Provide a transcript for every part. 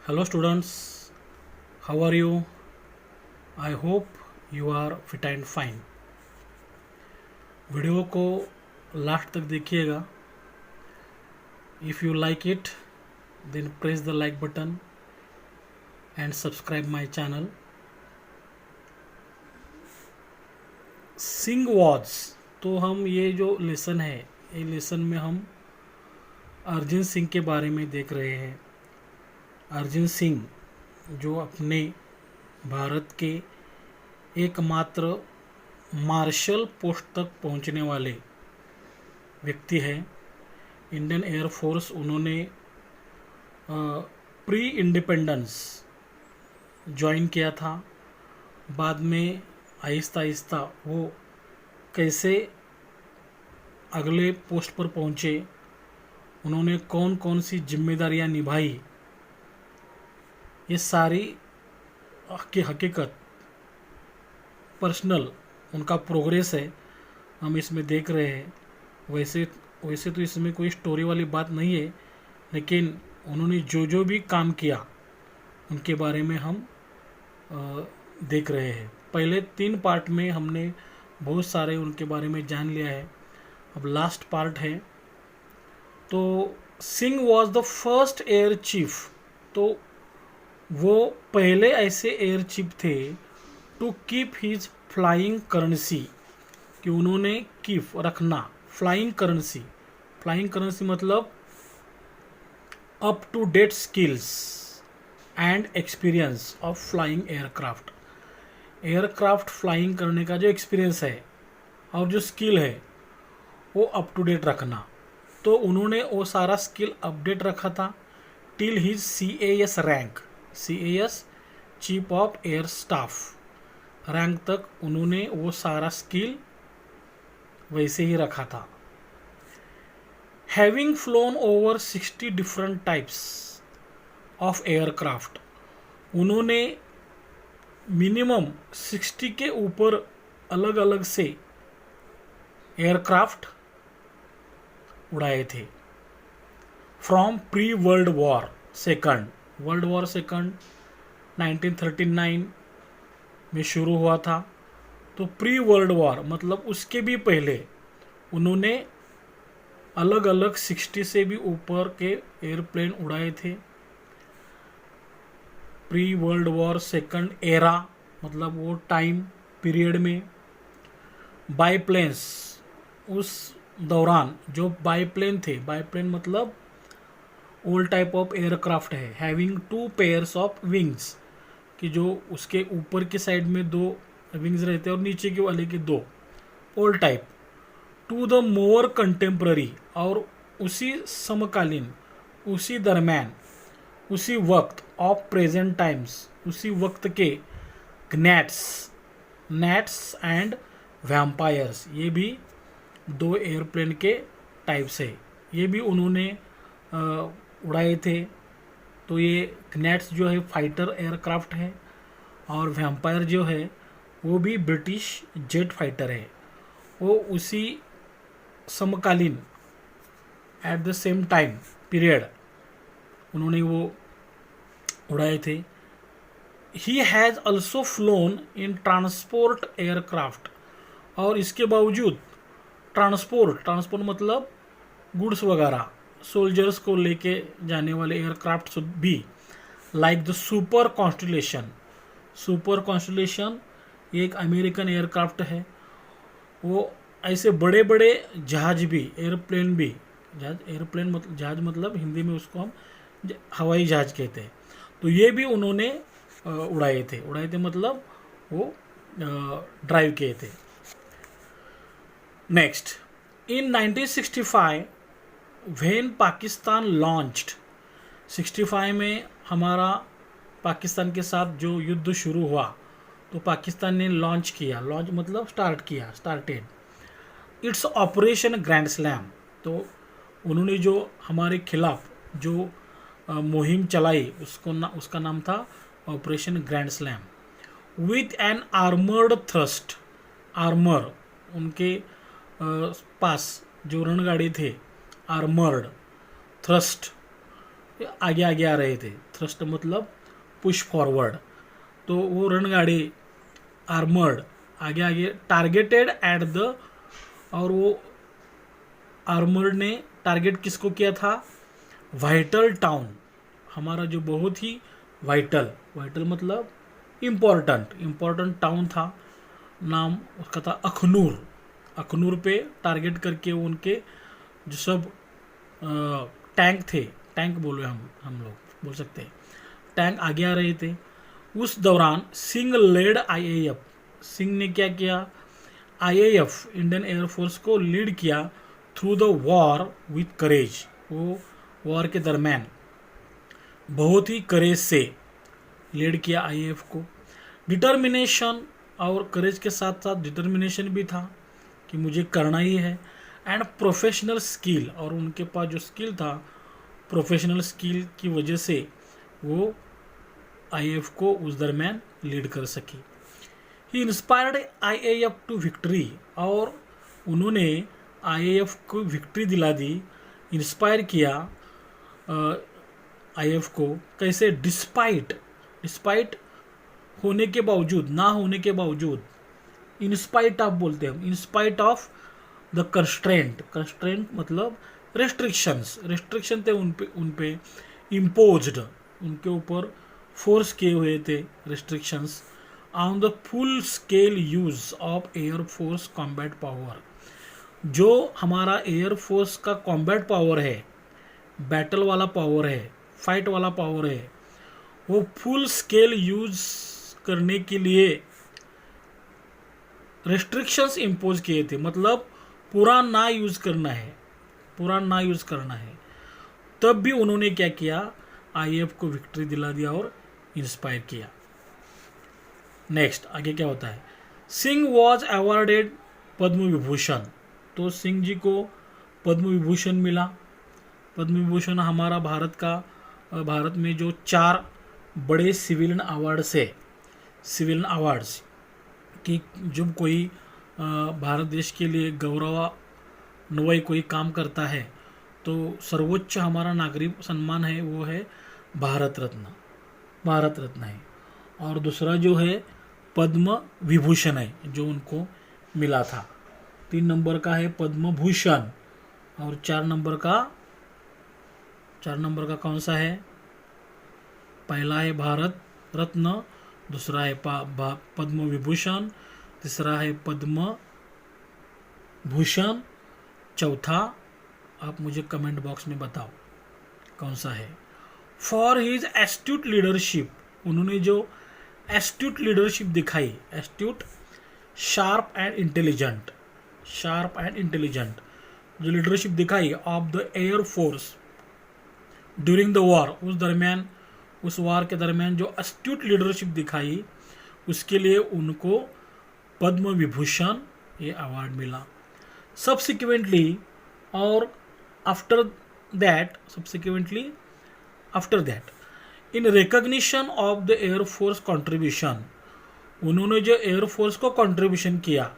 Hello students, how are you? I hope you are fit and fine. Video को last तक देखिएगा. If you like it, then press the like button and subscribe my channel. सिंग वॉच. तो हम ये जो लेसन है, ये लेसन में हम अर्जुन सिंह के बारे में देख रहे हैं. अर्जुन सिंह जो अपने भारत के एकमात्र मार्शल पोस्ट तक पहुंचने वाले व्यक्ति हैं. इंडियन एयरफोर्स उन्होंने प्री इंडिपेंडेंस ज्वाइन किया था. बाद में आहिस्ता आहिस्ता वो कैसे अगले पोस्ट पर पहुंचे, उन्होंने कौन कौन सी जिम्मेदारियां निभाई, ये सारी की हकीकत पर्सनल उनका प्रोग्रेस है, हम इसमें देख रहे हैं. वैसे तो इसमें कोई स्टोरी वाली बात नहीं है, लेकिन उन्होंने जो भी काम किया उनके बारे में हम देख रहे हैं. पहले 3 पार्ट में हमने बहुत सारे उनके बारे में जान लिया है. अब लास्ट पार्ट है. तो Singh was the first air chief. तो वो पहले ऐसे एयर चीफ थे to keep his flying currency, कि उन्होंने कीप रखना फ्लाइंग करेंसी मतलब up to date skills and experience of flying aircraft flying करने का जो एक्सपीरियंस है और जो स्किल है वो अप टू डेट रखना. तो उन्होंने वो सारा स्किल अपडेट रखा था till his CAS rank. CAS chief of air staff rank तक उन्होंने वो सारा स्किल वैसे ही रखा था. Having phloem over 60 different types of aircraft, उन्होंने मिनिमम 60 के ऊपर अलग अलग से एयरक्राफ्ट उड़ाए थे. From pre world war second 1939 में शुरू हुआ था. तो प्री वर्ल्ड वॉर मतलब उसके भी पहले उन्होंने अलग अलग 60 से भी ऊपर के एयरप्लेन उड़ाए थे. Pre world war second era मतलब वो टाइम पीरियड में बाईप्लेन्स, उस दौरान जो बाईप्लेन थे, बाईप्लेन मतलब ओल्ड टाइप ऑफ एयरक्राफ्ट है, हैविंग 2 पेयर्स ऑफ विंग्स, कि जो उसके ऊपर के साइड में 2 विंग्स रहते हैं और नीचे के वाले के 2, old type. To the more contemporary, और उसी समकालीन, उसी दरम्यान, उसी वक्त ऑफ प्रेजेंट टाइम्स, उसी वक्त के नैट्स एंड वैम्पायर्स, ये भी 2 एयरप्लेन के टाइप्स है. ये भी उन्होंने उड़ाए थे. तो ये नैट्स जो है फाइटर एयरक्राफ्ट है और वैम्पायर जो है वो भी ब्रिटिश जेट फाइटर है. वो उसी समकालीन at the same time period उन्होंने वो उड़ाए थे. He has also flown in transport aircraft, और इसके बावजूद ट्रांसपोर्ट मतलब गुड्स वगैरह, सोल्जर्स को लेके जाने वाले एयरक्राफ्ट भी, लाइक द सुपर कॉन्स्टलेशन ये एक अमेरिकन एयरक्राफ्ट है. वो ऐसे बड़े बड़े जहाज भी, एयरप्लेन मतलब जहाज मतलब हिंदी में उसको हम हवाई जहाज कहते हैं. तो ये भी उन्होंने उड़ाए थे मतलब वो ड्राइव किए थे. Next, in 1965 when Pakistan launched, 65 में हमारा पाकिस्तान के साथ जो युद्ध शुरू हुआ, तो पाकिस्तान ने लॉन्च मतलब started it's operation grand slam. तो उन्होंने जो हमारे खिलाफ जो मुहिम चलाई उसका नाम था operation grand slam. With an armoured thrust, armour उनके पास जो रणगाड़ी थे, आर्मर्ड थ्रस्ट आगे आगे आ रहे थे। थ्रस्ट मतलब पुश फॉरवर्ड। तो वो रणगाड़ी आर्मर्ड आगे आगे टारगेटेड एट द, और वो आर्मर्ड ने टारगेट किसको किया था? वाइटल टाउन, हमारा जो बहुत ही वाइटल, वाइटल मतलब इम्पोर्टेंट टाउन था। नाम उसका था अखनूर। अखनूर पे टारगेट करके उनके जो सब टैंक थे, टैंक बोले हम लोग बोल सकते हैं, टैंक आगे आ रहे थे। उस दौरान सिंह लेड आईएएफ, सिंह ने क्या किया? आईएएफ इंडियन एयरफोर्स को लीड किया थ्रू द वॉर विथ करेज। वो वॉर के दरमियान बहुत ही करेज से लीड किया आईएएफ को। डिटर्मिनेशन, और करेज के साथ साथ डिटर्मिनेशन भी था कि मुझे करना ही है। एंड प्रोफेशनल स्किल, और उनके पास जो स्किल था, प्रोफेशनल स्किल की वजह से वो आईएएफ को उस दरमियान लीड कर सकी। ही इंस्पायर्ड आईएएफ टू विक्ट्री, और उन्होंने आईएएफ को विक्ट्री दिला दी, इंस्पायर किया आईएएफ को। कैसे? डिस्पाइट होने के बावजूद, ना होने के बावजूद, इंस्पाइट ऑफ बोलते हैं हम, इंस्पाइट ऑफ द कंस्ट्रेंट मतलब रेस्ट्रिक्शन थे उन पे इम्पोज्ड, उनके ऊपर फोर्स किए हुए थे restrictions on the full scale use of air force combat power. जो हमारा एयरफोर्स का कॉम्बैट पावर है, बैटल वाला पावर है, फाइट वाला पावर है, वो फुल स्केल यूज करने के लिए रेस्ट्रिक्शंस इम्पोज किए थे। मतलब पूरा ना यूज करना है, तब भी उन्होंने क्या किया? आईएएफ को विक्ट्री दिला दिया और इंस्पायर किया। नेक्स्ट आगे क्या होता है? Singh was awarded Padma Vibhushan. तो सिंह जी को पद्म विभूषण मिला। पद्म विभूषण हमारा भारत में जो 4 बड़े सिविलियन अवार्ड्स कि जब कोई भारत देश के लिए गौरवान्वय कोई काम करता है तो सर्वोच्च हमारा नागरिक सम्मान है वो है भारत रत्न है। और दूसरा जो है पद्म विभूषण है जो उनको मिला था। 3 नंबर का है पद्म भूषण, और 4 नंबर का कौन सा है? पहला है भारत रत्न, दूसरा है पद्म विभूषण, तीसरा है पद्म भूषण, चौथा आप मुझे कमेंट बॉक्स में बताओ कौन सा है। फॉर हिज एस्ट्यूट लीडरशिप, उन्होंने जो एस्ट्यूट लीडरशिप दिखाई, एस्ट्यूट शार्प एंड इंटेलिजेंट जो लीडरशिप दिखाई of the air force during the war, उस वार के दरमियान जो एस्ट्यूट लीडरशिप दिखाई उसके लिए उनको पद्म विभूषण ये अवार्ड मिला। Subsequently after that in recognition of the air force contribution, उन्होंने जो एयरफोर्स को कंट्रीब्यूशन किया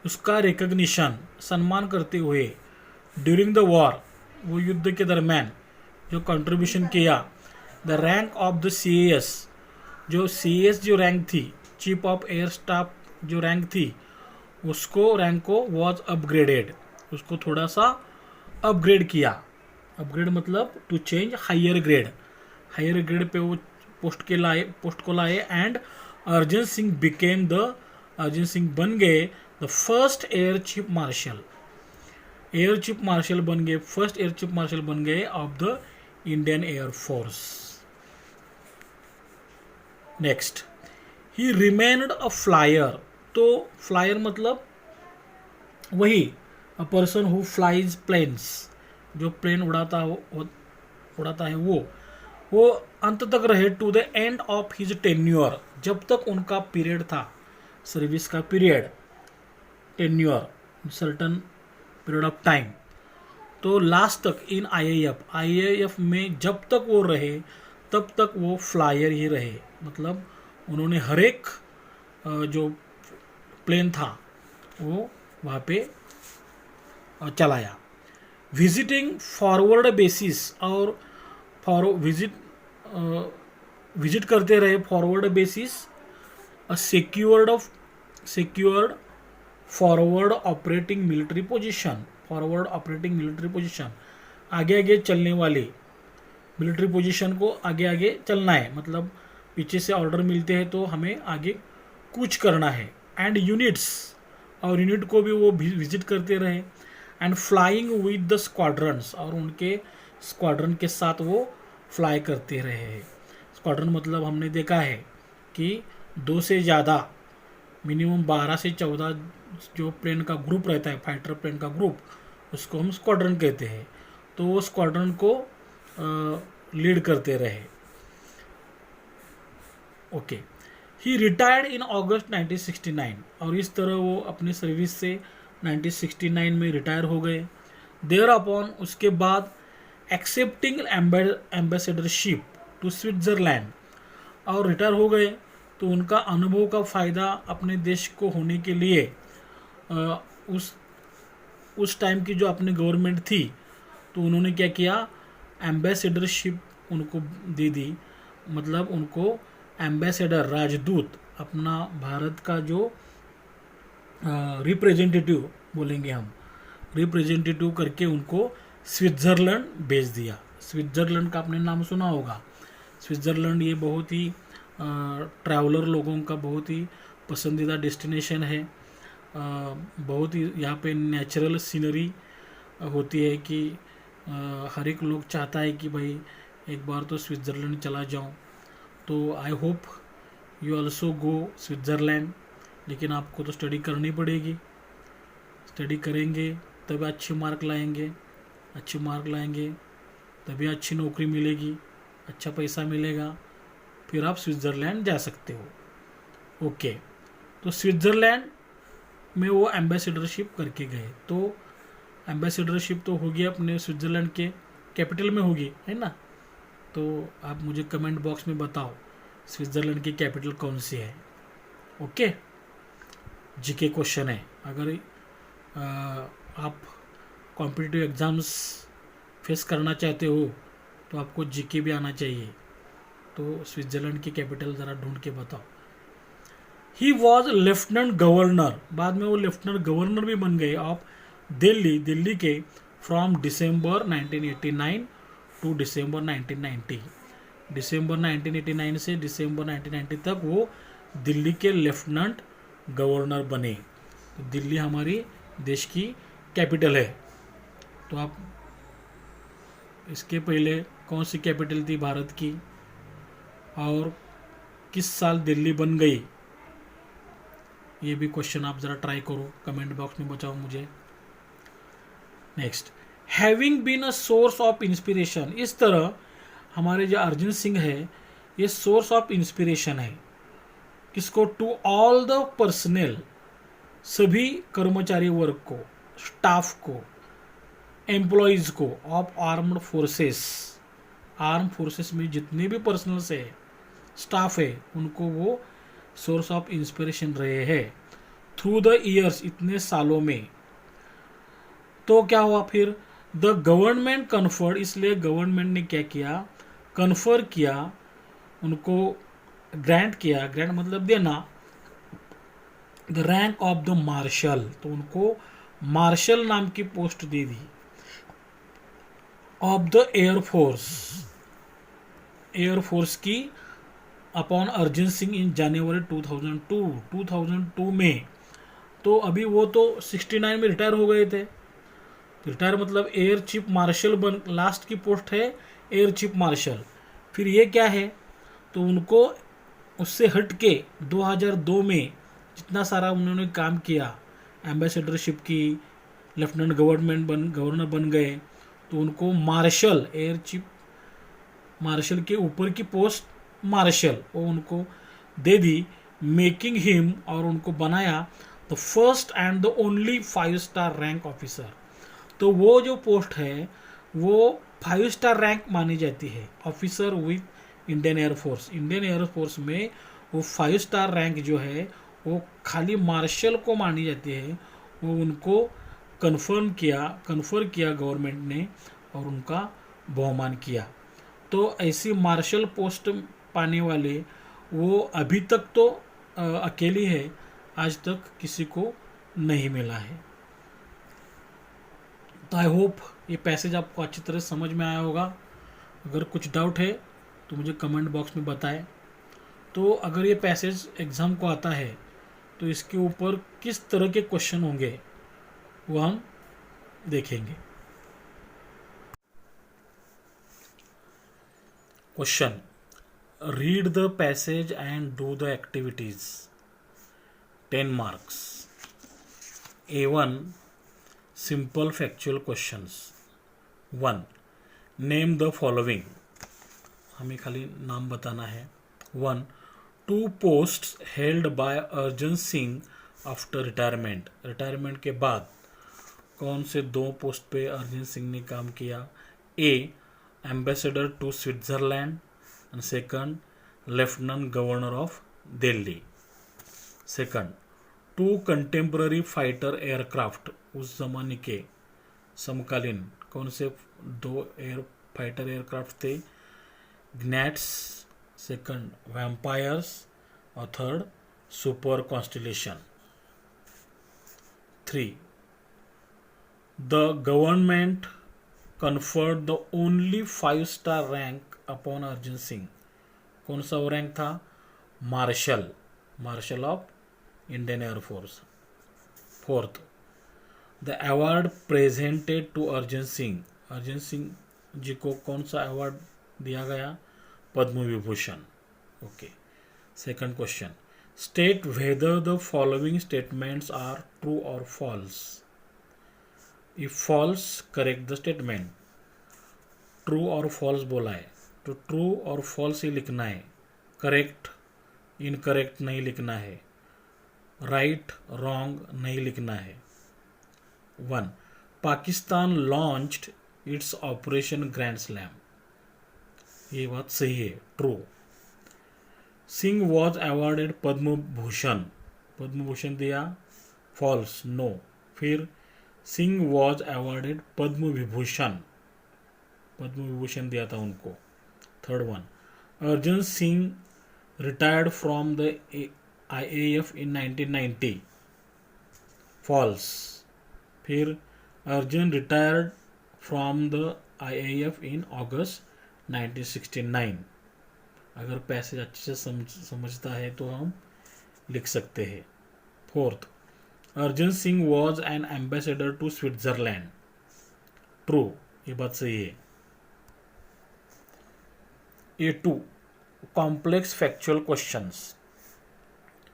उसका रिकॉग्निशन सम्मान करते हुए ड्यूरिंग द वॉर, वो युद्ध के दरमियान जो कंट्रीब्यूशन किया, the rank of the CAS, जो CAS जो रैंक थी, चीफ ऑफ एयर स्टाफ जो रैंक थी, उसको रैंक को वॉज अपग्रेडेड, उसको थोड़ा सा अपग्रेड किया। अपग्रेड मतलब to change higher grade pay वो पोस्ट को लाए एंड अर्जन सिंह बन गए the first air chief marshal बन गए of the Indian air force. Next, he remained a flyer. तो फ्लायर मतलब वही a person who flies planes, जो प्लेन उड़ाता है वो अंत तक रहे to the end of his tenure, जब तक उनका पीरियड था, सर्विस का period, tenure certain period of time. तो लास्ट तक इन आईएएफ में जब तक वो रहे तब तक वो फ्लायर ही रहे, मतलब उन्होंने हर एक जो प्लेन था वो वहाँ पे चलाया। विजिटिंग फॉरवर्ड बेसिस, और विजिट करते रहे फॉरवर्ड बेसिस अ secured forward operating military position, forward operating military position, आगे आगे चलने वाले मिलिट्री पोजीशन को आगे आगे चलना है, मतलब पीछे से ऑर्डर मिलते हैं तो हमें आगे कूच करना है। एंड यूनिट्स, और यूनिट को भी वो विजिट करते रहे। And flying with the squadrons, और उनके स्क्वाड्रन के साथ वो फ्लाई करते रहे। स्क्वाड्रन मतलब हमने देखा है कि 2 से ज़्यादा, मिनिमम 12 से 14 जो प्लेन का ग्रुप रहता है, फाइटर प्लेन का ग्रुप, उसको हम स्क्वाड्रन कहते हैं। तो वो स्क्वाड्रन को लीड करते रहे। Okay, he retired in August 1969, और इस तरह वो अपनी सर्विस से 1969 में रिटायर हो गए। देयर अपॉन, उसके बाद एक्सेप्टिंग एम्बेसडरशिप टू स्विट्ज़रलैंड, और रिटायर हो गए तो उनका अनुभव का फ़ायदा अपने देश को होने के लिए उस टाइम की जो अपनी गवर्नमेंट थी, तो उन्होंने क्या किया, एम्बेसडरशिप उनको दे दी। मतलब उनको एम्बेसडर, राजदूत, अपना भारत का जो रिप्रेजेंटेटिव बोलेंगे हम, रिप्रेजेंटेटिव करके उनको स्विट्ज़रलैंड भेज दिया। स्विट्ज़रलैंड का आपने नाम सुना होगा। स्विट्ज़रलैंड ये बहुत ही ट्रैवलर लोगों का बहुत ही पसंदीदा डेस्टिनेशन है। बहुत ही यहाँ पे नेचुरल सीनरी होती है कि हर एक लोग चाहता है कि भाई एक बार तो स्विट्ज़रलैंड चला जाऊँ। तो I hope you also go Switzerland, लेकिन आपको तो स्टडी करनी पड़ेगी। स्टडी करेंगे तभी अच्छे मार्क लाएंगे, अच्छे मार्क लाएंगे तभी अच्छी नौकरी मिलेगी, अच्छा पैसा मिलेगा, फिर आप स्विट्ज़रलैंड जा सकते हो। ओके, तो स्विट्ज़रलैंड में वो एम्बेसडरशिप करके गए। तो एम्बेसडरशिप तो होगी अपने स्विट्ज़रलैंड के कैपिटल में होगी, है ना। तो आप मुझे कमेंट बॉक्स में बताओ स्विट्ज़रलैंड की कैपिटल कौन सी है। ओके, जीके क्वेश्चन है। अगर आप कॉम्पिटिटिव एग्ज़ाम्स फेस करना चाहते हो तो आपको जीके भी आना चाहिए। तो स्विट्ज़रलैंड की कैपिटल ज़रा ढूंढ के बताओ। ही वॉज लेफ्टिनेंट गवर्नर, बाद में वो लेफ्टिनेंट गवर्नर भी बन गए ऑफ दिल्ली के फ्रॉम दिसंबर 1989 टू दिसंबर 1990। दिसंबर 1989 से दिसंबर 1990 तक वो दिल्ली के लेफ्टिनेंट गवर्नर बने। तो दिल्ली हमारी देश की कैपिटल है। तो आप इसके पहले कौन सी कैपिटल थी भारत की, और किस साल दिल्ली बन गई, ये भी क्वेश्चन आप ज़रा ट्राई करो, कमेंट बॉक्स में बताओ मुझे। Next, having been a source of inspiration, इस तरह हमारे जो अर्जुन सिंह है ये सोर्स ऑफ इंस्पिरेशन है। किसको, टू ऑल द पर्सनल, सभी कर्मचारी वर्ग को, स्टाफ को, एम्प्लॉयज़ को of armed forces, arm forces में जितने भी पर्सनल्स है, स्टाफ है, उनको वो सोर्स ऑफ इंस्पिरेशन रहे हैं थ्रू द ईयर्स, इतने सालों में। तो क्या हुआ फिर, द गवर्नमेंट कन्फर्ड, इसलिए गवर्नमेंट ने क्या किया, कन्फर किया, उनको ग्रांट किया, ग्रांट मतलब देना, the rank of the marshal, तो उनको मार्शल नाम की पोस्ट दे दी ऑफ द एयरफोर्स की upon Arjun Singh in January 2002 में। तो अभी वो तो 69 में रिटायर हो गए थे। रिटायर मतलब एयर चीफ मार्शल बन, लास्ट की पोस्ट है एयर चीफ मार्शल। फिर ये क्या है, तो उनको उससे हट के 2002 में जितना सारा उन्होंने काम किया, एम्बेसडरशिप की, लेफ्टिनेंट गवर्नर बन गए, तो उनको मार्शल, एयर चीफ मार्शल के ऊपर की पोस्ट मार्शल वो उनको दे दी, मेकिंग हिम, और उनको बनाया the first and the only 5 star rank officer. तो वो जो पोस्ट है वो 5 स्टार रैंक मानी जाती है, officer with Indian air force. Indian air force में वो 5 स्टार रैंक जो है वो खाली मार्शल को मानी जाती है। वो उनको कन्फर किया गवर्नमेंट ने और उनका बहुमान किया। तो ऐसी मार्शल पोस्ट पाने वाले वो अभी तक तो अकेली है, आज तक किसी को नहीं मिला है। तो आई होप ये पैसेज आपको अच्छी तरह समझ में आया होगा। अगर कुछ डाउट है तो मुझे कमेंट बॉक्स में बताएं। तो अगर ये पैसेज एग्ज़ाम को आता है तो इसके ऊपर किस तरह के क्वेश्चन होंगे वो हम देखेंगे। Question, read the passage and do the activities. 10 marks. A1 simple factual questions. 1. Name the following. हमें खाली नाम बताना है। 1. 2 posts held by Arjan Singh after retirement. Retirement के बाद कौन से 2 पोस्ट पे अर्जन सिंह ने काम किया? A, ambassador to Switzerland and second lieutenant governor of Delhi. Second, 2 contemporary fighter aircraft. उस जमाने के समकालीन कौन से 2 फाइटर एयरक्राफ्ट थे? ग्नैट्स, सेकंड वैम्पायर्स और third super constellation. 3. The government conferred the only 5-star rank upon Arjan Singh. कौन सा वो रैंक था? Marshal of Indian air force. 4th, the award presented to Arjan Singh. Arjan Singh ji को कौन सा अवार्ड दिया गया? Padma Vibhushan. Okay. Second question, state whether the following statements are true और false. If false, correct the statement. True और फॉल्स बोला है तो ट्रू और फॉल्स ही लिखना है, करेक्ट इनकरेक्ट नहीं लिखना है, राइट रॉन्ग नहीं लिखना है। 1. Pakistan launched its operation grand slam. ये बात सही है, true. Singh was awarded Padma Bhushan. Padma Bhushan दिया, फॉल्स नो। फिर सिंह वॉज अवॉर्डेड पद्म विभूषण। पद्म विभूषण दिया था उनको। Third one, Arjan Singh retired from the IAF in 1990। False. फिर Arjan retired from the IAF in August 1969। अगर पैसेज अच्छे से समझता है तो हम लिख सकते हैं। Fourth, Arjan Singh was an ambassador to Switzerland. True, ये बात सही है। A2, complex factual questions.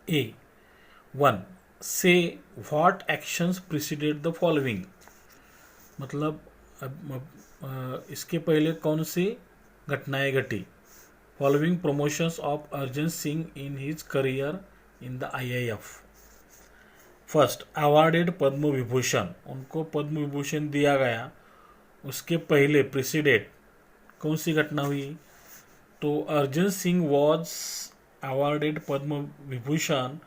A1, say what actions preceded the following. मतलब इसके पहले कौन सी घटनाएं घटी? Following promotions of Arjan Singh in his career in the IAF। First, awarded Padma Vibhushan. उनको पद्म विभूषण दिया गया, उसके पहले प्रिसीडेड कौन सी घटना हुई? तो Arjan Singh was awarded Padma Vibhushan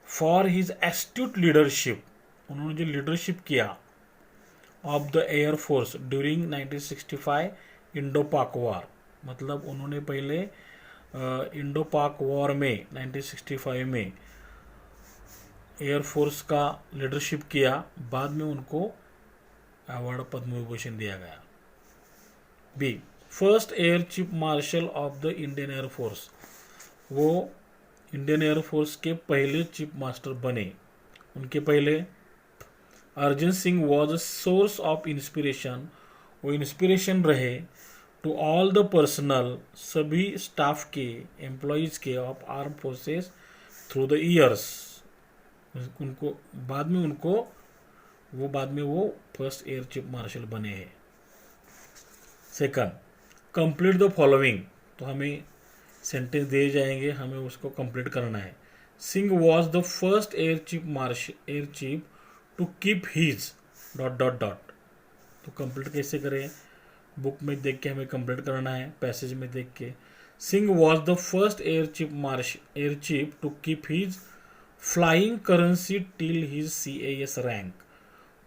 for his astute leadership. उन्होंने जो लीडरशिप किया of the air force during 1965 Indo Pak war. मतलब उन्होंने पहले इंडो पाक वॉर में 1965 में एयरफोर्स का लीडरशिप किया, बाद में उनको अवार्ड पद्म विभूषण दिया गया। B, first air chief marshal of the Indian air force. वो इंडियन एयरफोर्स के पहले चीफ मास्टर बने। उनके पहले Arjan Singh was a source of inspiration. वो इंस्पिरेशन रहे टू ऑल द पर्सनल, सभी स्टाफ के, एम्प्लॉयज़ के of arm forces through the years. उनको बाद में वो फर्स्ट एयर चीफ मार्शल बने हैं। Second, complete the following. तो हमें सेंटेंस दिए जाएंगे, हमें उसको कंप्लीट करना है। Singh was the first air chief to keep his dot dot dot. तो कंप्लीट कैसे करें? बुक में देख के हमें कंप्लीट करना है, पैसेज में देख के। Singh was the first air chief to keep his flying currency till his CAS rank.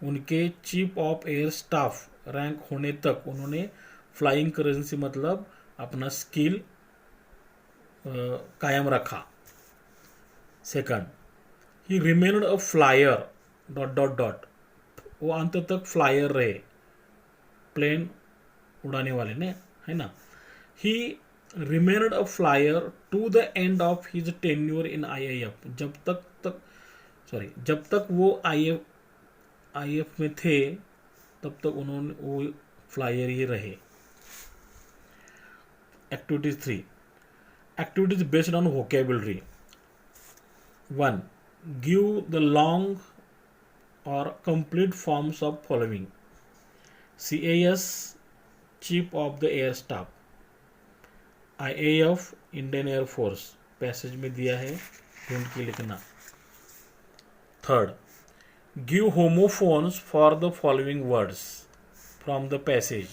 उनके chief of air staff rank होने तक उन्होंने फ्लाइंग करेंसी मतलब अपना स्किल कायम रखा। Second, he remained a flyer dot dot dot, वो अंत तक फ्लायर रहे, प्लेन उड़ाने वाले ने, है ना। He remained a flyer to the end of his tenure in IAF, जब तक वो आईएफ में थे तब तक उन्होंने वो फ्लायर ही रहे। Activities 3, activities based on vocabulary. 1, give the long और complete forms of following. CAS chief of the air staff, IAF Indian air force, passage में दिया है, ढूंढ के लिखना। Third, give homophones for the following words from the passage,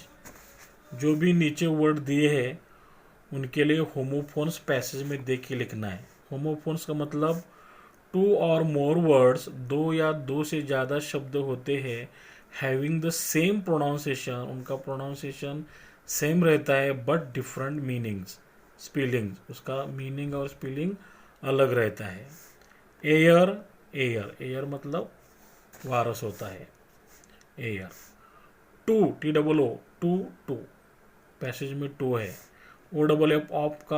जो भी नीचे वर्ड दिए हैं उनके लिए होमोफोन्स पैसेज में देख के लिखना है। होमोफोन्स का मतलब 2 और मोर वर्ड्स, 2 या 2 से ज़्यादा शब्द होते हैं, हैविंग द सेम प्रोनाउंसिएशन, उनका प्रोनाउंसिएशन सेम रहता है बट डिफरेंट मीनिंग्स, स्पेलिंग, उसका मीनिंग और स्पेलिंग अलग रहता है। एयर, एयर मतलब वारस होता है, heir. To, TOO, two, passage में टू है। OFF ऑफ का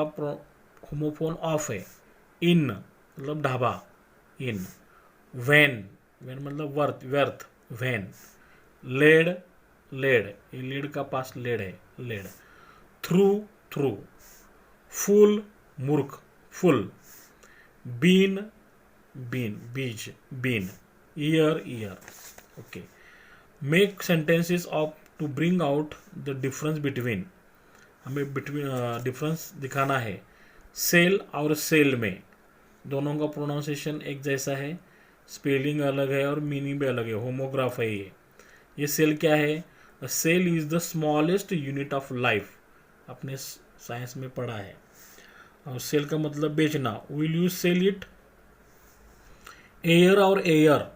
होमोफोन ऑफ है। इन मतलब ढाबा, इन। वैन मतलब व्यर्थ, वैन। लेड, ये लेड का पास लेड है, लेड। थ्रू, फुल, मूर्ख, फुल। बीन, बीज, bean. Ear, okay. Make sentences of to bring out the difference between, हमें डिफरेंस दिखाना है। सेल और सेल में दोनों का प्रोनाउंसिएशन एक जैसा है, स्पेलिंग अलग है और मीनिंग भी अलग है, होमोग्राफ है ये सेल क्या है? Cell is the smallest unit of life, अपने साइंस में पढ़ा है। और सेल का मतलब बेचना, will you sell it. Air और एयर,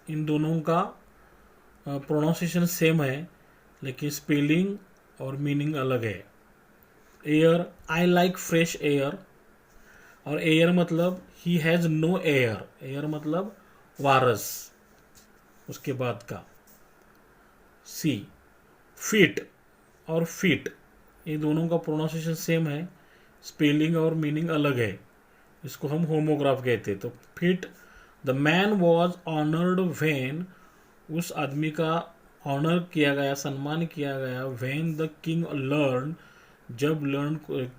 इन दोनों का प्रोनाउंसिएशन सेम है लेकिन स्पेलिंग और मीनिंग अलग है। Air, I like fresh air, और एयर मतलब he has no heir, heir मतलब वारस, उसके बाद का। सी, फीट और फीट, ये दोनों का प्रोनाउंसिएशन सेम है, स्पेलिंग और मीनिंग अलग है, इसको हम होमोग्राफ कहते हैं। तो feet, the man was honoured when, उस आदमी का ऑनर किया गया, सम्मान किया गया, व्हेन द किंग लर्न, जब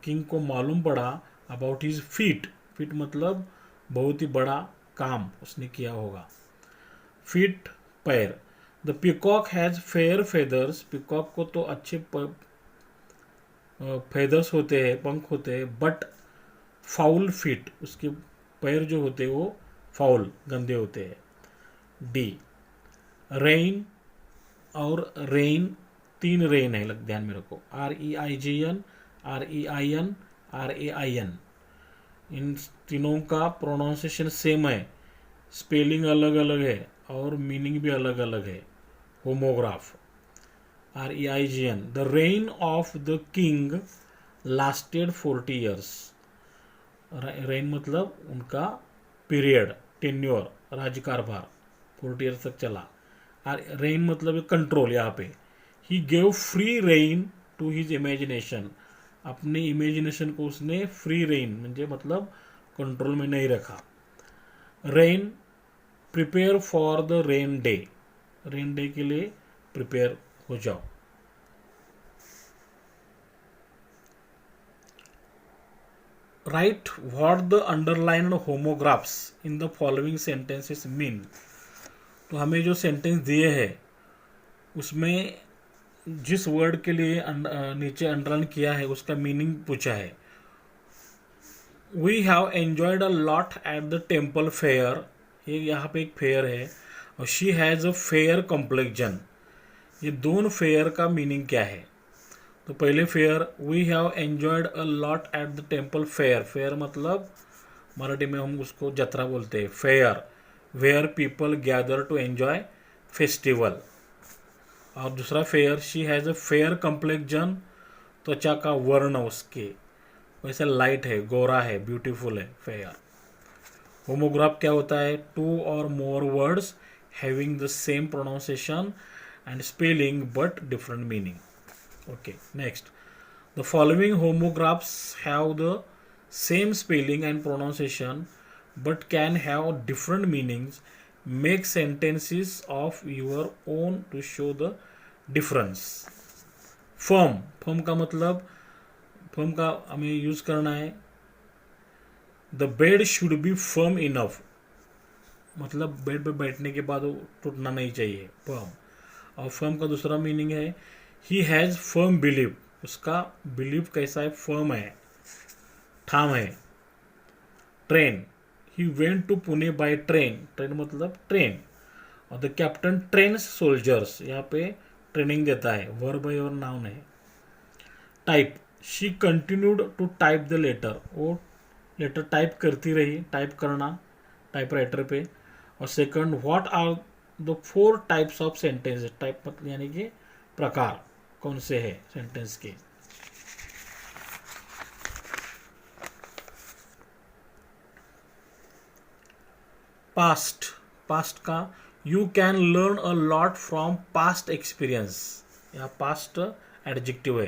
किंग को मालूम पड़ा, अबाउट हिज फीट, फीट मतलब बहुत ही बड़ा काम उसने किया होगा। फीट, पैर। The peacock has fair feathers, peacock को तो अच्छे फेदर्स होते हैं, पंख होते हैं, बट फाउल फीट, उसके पैर जो होते हैं वो फाउल, गंदे होते हैं। डी, रेन और रेन, 3 रेन है, ध्यान में रखो, REIGN, REIN, RAIN, इन तीनों का प्रोनाउंसिएशन सेम है, स्पेलिंग अलग अलग है और मीनिंग भी अलग अलग है, homograph. REIGN, the rain of the king lasted 40 years, rain मतलब उनका पीरियड, टेन्योर, राज्यकारभार 40 years तक चला। रेन मतलब कंट्रोल, यहाँ पे he gave free rein to his imagination, अपने इमेजिनेशन को उसने फ्री रेन म्हणजे मतलब कंट्रोल में नहीं रखा। Rain, prepare for the rain day, rain day के लिए प्रिपेयर हो जाओ। Right what the underlined homographs in the following sentences mean, तो हमें जो सेंटेंस दिए हैं उसमें जिस वर्ड के लिए नीचे अंडरलाइन किया है उसका मीनिंग पूछा है। We have enjoyed a lot at the temple fair, ये यहाँ पे एक फेयर है, और she has a fair complexion, ये दोनों फेयर का मीनिंग क्या है? तो पहले fair, we have enjoyed a lot at the temple fair, fair मतलब मराठी में हम उसको जत्रा बोलते हैं, fair, where people gather to enjoy festival. और दूसरा fair, she has a fair complexion, त्वचा का वर्ण उसके वैसे लाइट है, गोरा है, ब्यूटीफुल है, फेयर। होमोग्राफ क्या होता है? टू और more words having the same pronunciation and spelling but different meaning. Okay, next. The following homographs have the same spelling and pronunciation but can have different meanings. Make sentences of your own to show the difference. firm का मतलब, firm का हमें use करना है, the bed should be firm enough, मतलब bed पे बैठने के बाद वो टूटना नहीं चाहिए, firm। और firm का दूसरा मीनिंग है he has firm belief, उसका बिलीव कैसा है? firm है, ठाम है। Train, he went to Pune by train, train मतलब ट्रेन। और द कैप्टन ट्रेन्स सोल्जर्स, यहाँ पे ट्रेनिंग देता है, वर्ब है और नाउन है। Type, she continued to type the letter, वो लेटर टाइप करती रही, टाइप करना टाइपराइटर पे। और second, what are the 4 types of sentences, type मतलब यानी कि प्रकार कौन से है सेंटेंस के। पास्ट, पास्ट का you can learn a lot from past experience, या पास्ट एडजेक्टिव है,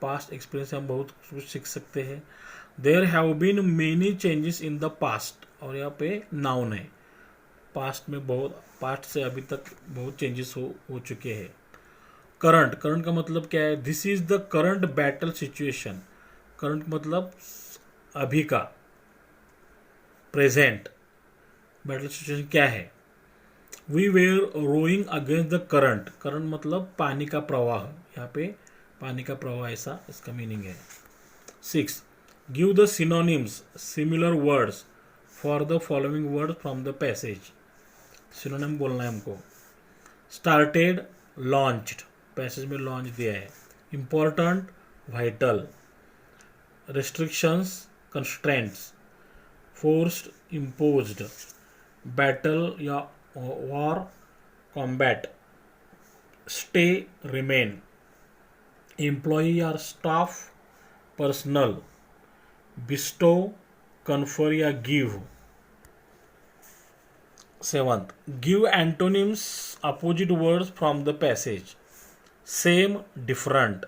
पास्ट एक्सपीरियंस से हम बहुत कुछ सीख सकते हैं। There have been many changes in the past, और यहाँ पे नाउन है, पास्ट में बहुत, पास्ट से अभी तक बहुत चेंजेस हो चुके हैं। करंट, करंट का मतलब क्या है? This is the current battle situation, current मतलब अभी का, प्रेजेंट। बैटल सिचुएशन क्या है? We were rowing against the current, current मतलब पानी का प्रवाह, यहाँ पे पानी का प्रवाह ऐसा इसका मीनिंग है। 6, give the synonyms similar words for the following word from the passage. Synonym बोलना है हमको। स्टार्टेड, लॉन्च्ड, पैसेज में लॉन्च दिया है। Important, vital. Restrictions, constraints. Forced, imposed. Battle या war, combat. Stay, remain. Employee और स्टाफ, पर्सनल। बिस्टो, कन्फर या give. 7, give antonyms opposite words from the passage. Same, different.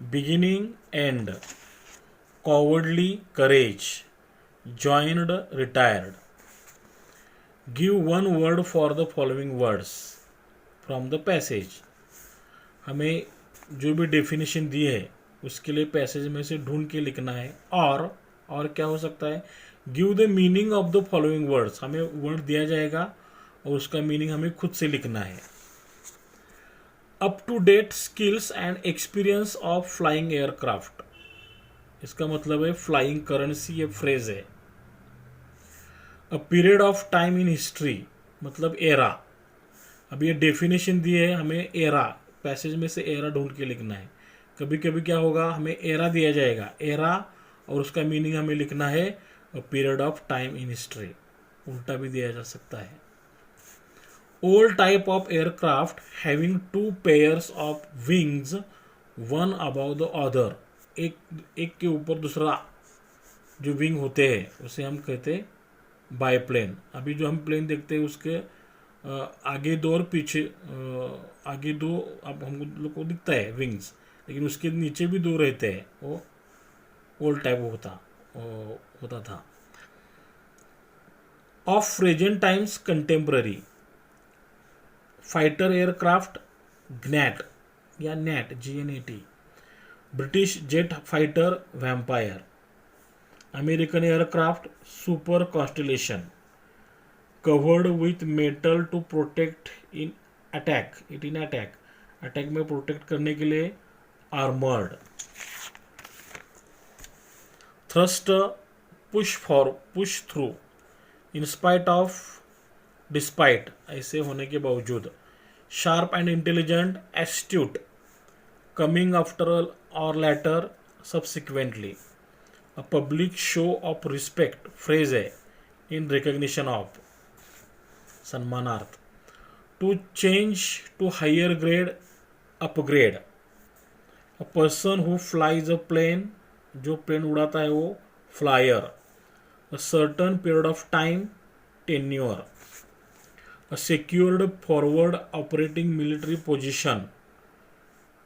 Beginning, end. Cowardly, courage. Joined, retired. Give one word for the following words from the passage. हमें जो भी definition दी है उसके लिए passage में से ढूंढ के लिखना है। और क्या हो सकता है? Give the meaning of the following words, हमें वर्ड दिया जाएगा और उसका मीनिंग हमें खुद से लिखना है। Up to date skills and experience of flying aircraft, इसका मतलब है फ्लाइंग करेंसी, ये फ्रेज है। A period of time in history मतलब एरा, अब ये डेफिनेशन दी है, हमें एरा पैसेज में से एरा ढूंढ के लिखना है। कभी कभी क्या होगा, हमें एरा दिया जाएगा, एरा, और उसका मीनिंग हमें लिखना है a period of time in history, उल्टा भी दिया जा सकता है। Old type of aircraft having 2 pairs of wings one about the other, एक के ऊपर दूसरा जो विंग होते हैं उसे हम कहते हैं बायप्लेन। अभी जो हम प्लेन देखते हैं उसके आगे 2 और पीछे आगे 2 अब हम लोग को दिखता है विंग्स, लेकिन उसके नीचे भी 2 रहते हैं, वो ओल्ड टाइप होता था। Of present times contemporary, fighter aircraft ग्नैट या NAT, GNAT। British jet fighter vampire. American aircraft super constellation. Covered with metal to protect in attack, attack में प्रोटेक्ट करने के लिए armoured. Thrust, push through, in spite of, despite, ऐसे होने के बावजूद। Sharp and intelligent, astute. Coming after और letter, subsequently. A public show off respect, phrase है, इन recognition of, सम्मानार्थ। To change to hire grade, upgrade. A person who flies a plane, जो plane उड़ाता है वो flyer. A certain period of time, tenure. A secured forward operating military position,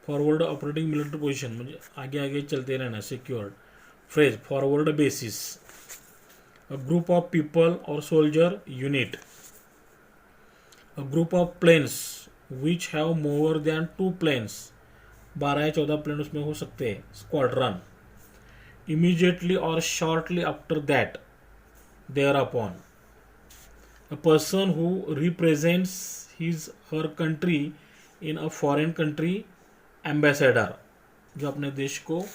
forward operating military position म्हणजे आगे आगे चलते रहना. Secured. Phrase forward basis. A group of people और soldier unit. A group of planes which have more than 2 planes, 12 या 14 plane उसमें हो सकते हैं. स्क्वाड्रन. इमीडिएटली और shortly after that, there upon. A person who represents his her country in a foreign country, ambassador, जो अपने देश को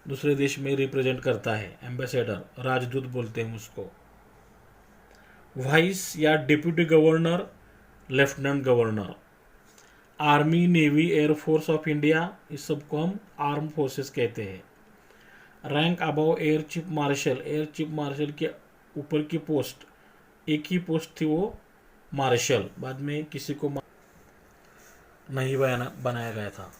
दूसरे देश में रिप्रेजेंट करता है. एम्बेसडर, राजदूत बोलते हैं उसको. वाइस या deputy governor, lieutenant governor. Army, navy, air force of India, इस सबको हम आर्म फोर्सेस कहते हैं. Rank above air chief martial, air chief martial के ऊपर की पोस्ट, एक ही पोस्ट थी वो मार्शल, बाद में किसी को नहीं बनाया गया था.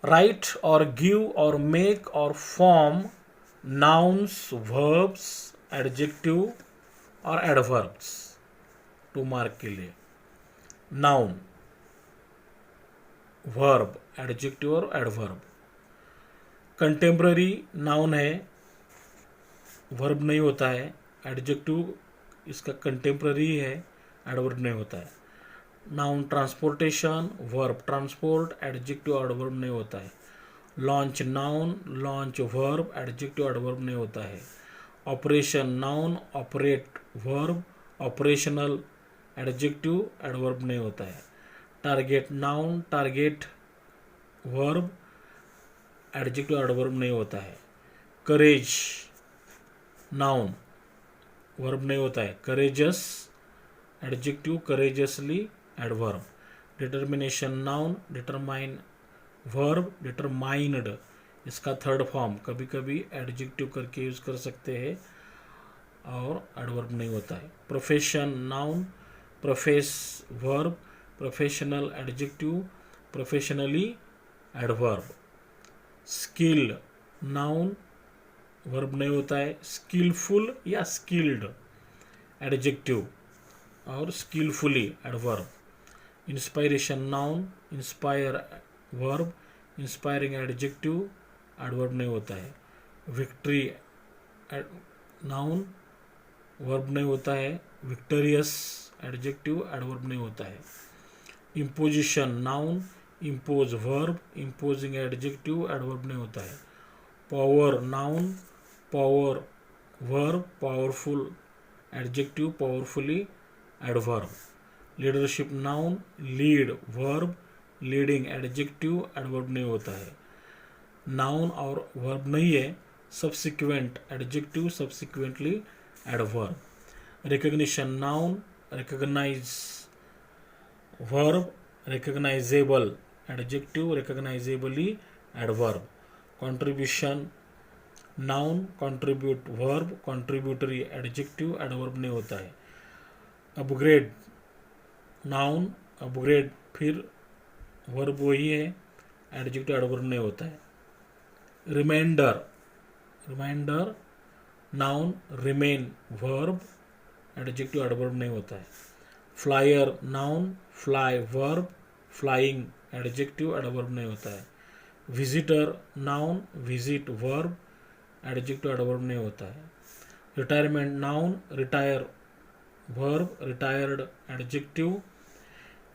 राइट और गिव और मेक और फॉर्म नाउन्स, वर्ब्स, एडजेक्टिव और एडवर्ब्स. 2 मार्क के लिए. नाउन, वर्ब, एडजेक्टिव और एडवर्ब. कंटेम्प्ररी नाउन है, वर्ब नहीं होता है. एडजेक्टिव इसका कंटेम्प्ररी है, एडवर्ब नहीं होता है. Noun transportation, verb transport, adjective adverb नहीं होता है. Launch noun, launch verb, adjective adverb नहीं होता है. Operation noun, operate verb, operational adjective adverb नहीं होता है. Target noun, target verb, adjective adverb नहीं होता है. करेज नाउन, वर्ब नहीं होता है. Courageous adjective, courageously adverb. Determination noun, determine verb, determined इसका थर्ड फॉर्म, कभी कभी एडजेक्टिव करके यूज कर सकते हैं और एडवर्ब नहीं होता है. Profession noun, profess verb, professional adjective, professionally adverb. Skill noun, verb नहीं होता है. स्किलफुल या स्किल्ड एडजेक्टिव और skilfully adverb. Inspiration noun, inspire verb, inspiring adjective, adverb नहीं होता है. विक्ट्री नाउन, वर्ब नहीं होता है. विक्टोरियस एडजेक्टिव, एडवर्ब नहीं होता है. Imposition noun, impose verb, imposing adjective, adverb नहीं होता है. Power noun, power verb, powerful adjective, powerfully adverb. Leadership noun, lead verb, leading adjective, adverb नहीं होता है. नाउन और वर्ब नहीं है. Subsequent adjective, subsequently adverb. Recognition noun, recognise verb, recognisable adjective, recognisably adverb. Contribution noun, contribute verb, contributory adjective, adverb नहीं होता है. Upgrade noun, upgrade फिर वर्ब वही है, एडजेक्टिव एडवर्ब नहीं होता है. Reminder, reminder noun, remain verb, adjective adverb नहीं होता है. Flyer noun, fly verb, flying adjective, adverb नहीं होता है. Visitor noun, visit verb, adjective adverb नहीं होता है. Retirement noun, retire verb, retired adjective,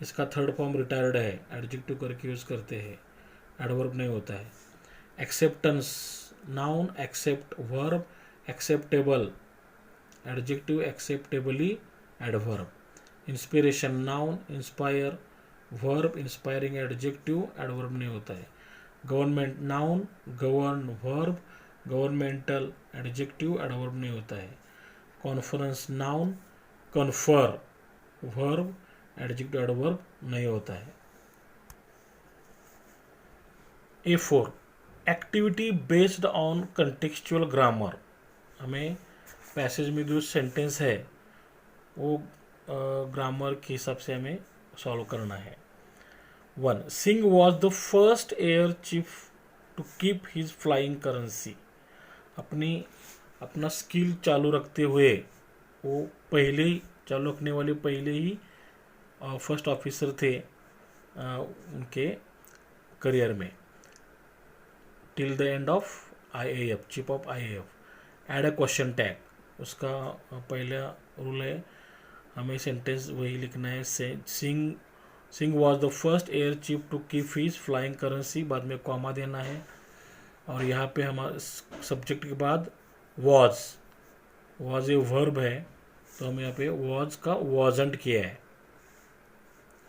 इसका थर्ड फॉर्म रिटायर्ड है, एडजेक्टिव करके यूज करते हैं, एडवर्ब नहीं होता है. Acceptance noun, accept verb, acceptable adjective, acceptably adverb. Inspiration noun, inspire verb, inspiring adjective, adverb नहीं होता है. Government noun, govern verb, governmental adjective, adverb नहीं होता है. Conference noun, confer verb, adjective adverb नहीं होता है. A4 activity based on contextual grammar. हमें पैसेज में जो सेंटेंस है वो ग्रामर के हिसाब से हमें सॉल्व करना है. 1. Singh was the first air chief to keep his flying currency. अपनी अपना स्किल चालू रखते हुए वो पहले ही चालू रखने वाले पहले ही फर्स्ट ऑफिसर थे उनके करियर में till the end of IAF, chief of IAF. Add a question tag, उसका पहला रूल है हमें सेंटेंस वही लिखना है. Singh was the first air chief to keep his flying currency, बाद में कॉमा देना है. और यहाँ पे हमारा सब्जेक्ट के बाद वॉज ए वर्ब है, तो हम यहाँ पे वॉज का वॉजंट किया है.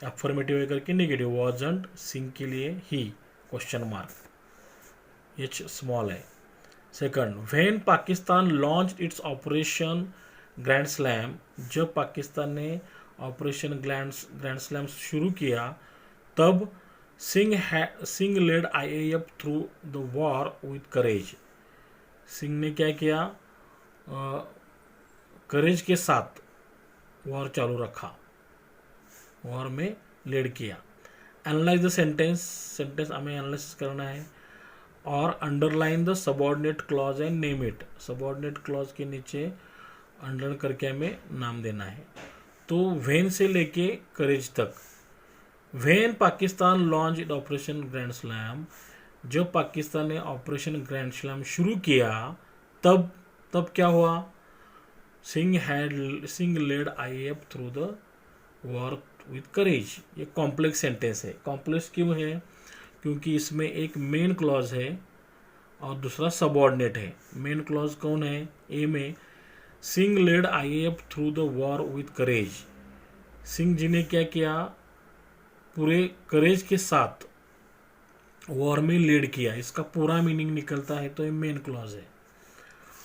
अफर्मेटिव करके नेगेटिव, वॉजंट सिंह के लिए ही क्वेश्चन मार्क एच स्मॉल है. Second, when Pakistan launch its operation grand slam, जब पाकिस्तान ने ऑपरेशन ग्रैंड स्लैम शुरू किया तब Singh led IAF through the war with courage. Singh ने क्या किया, करेज के साथ वॉर चालू रखा, वॉर में लीड किया. एनालाइज द सेंटेंस हमें एनालिसिस करना है और underline the subordinate clause and name it. Subordinate clause के नीचे अंडरलाइन करके हमें नाम देना है. तो व्हेन से लेके करेज तक. When Pakistan launch it operation grand slam, जब पाकिस्तान ने ऑपरेशन ग्रैंड स्लैम शुरू किया तब क्या हुआ, Singh led IAF through the war with courage. ये कॉम्प्लेक्स सेंटेंस है. कॉम्प्लेक्स क्यों है, क्योंकि इसमें एक मेन क्लॉज है और दूसरा सबऑर्डिनेट है. मेन क्लॉज कौन है, ए में Singh led IAF through the war with courage. Singh ji ने क्या किया, पूरे करेज के साथ वॉर में लीड किया. इसका पूरा मीनिंग निकलता है तो ये मेन क्लॉज है.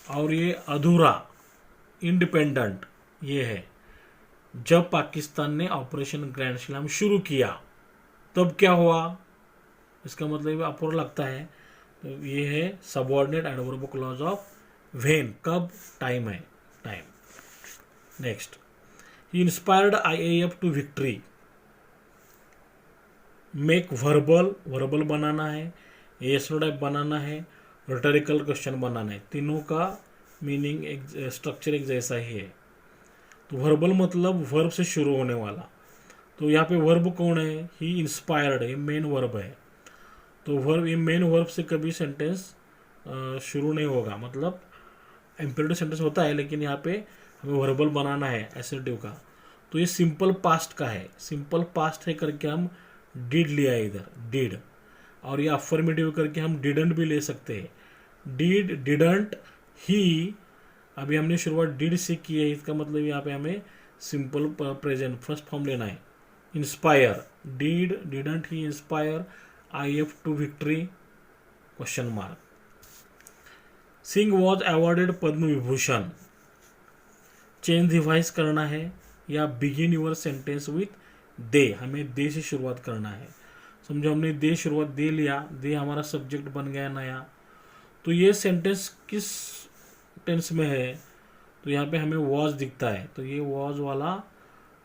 और ये अधूरा इंडिपेंडेंट ये है, जब पाकिस्तान ने ऑपरेशन ग्रैंड स्लैम शुरू किया तब क्या हुआ, इसका मतलब अपूर्ण लगता है. तो ये है subordinate adverb clause of when, कब, टाइम है, time. Next, he inspired IAF to victory. Make verbal बनाना है, एसो टाइप बनाना है, रिटोरिकल क्वेश्चन बनाना है. तीनों का मीनिंग स्ट्रक्चर एक जैसा ही है. तो वर्बल मतलब वर्ब से शुरू होने वाला. तो यहाँ पे वर्ब कौन है, ही इंस्पायर्ड है, मेन वर्ब है. तो वर्ब, ये मेन वर्ब से कभी सेंटेंस शुरू नहीं होगा. मतलब इम्पेरेटिव सेंटेंस होता है लेकिन यहाँ पे हमें वर्बल बनाना है एसर्टिव का. तो ये सिंपल पास्ट का है. सिंपल पास्ट है करके हम डिड लिया है इधर, डिड. और ये अफर्मेटिव करके हम डिडंट भी ले सकते हैं. डिड, डिडंट, ही. अभी हमने शुरुआत डिड से की है, इसका मतलब यहाँ पे हमें सिंपल प्रेजेंट फर्स्ट फॉर्म लेना है. Inspire, did, didn't he inspire IAF to victory, question mark. Singh was awarded Padma Vibhushan. Change device करना है या begin your sentence with they. हमें दे से शुरुआत करना है. समझो हमने दे शुरुआत दे लिया, दे हमारा सब्जेक्ट बन गया नया. तो ये सेंटेंस किस टेंस में है, तो यहाँ पे हमें वॉज दिखता है. तो ये वॉज वाला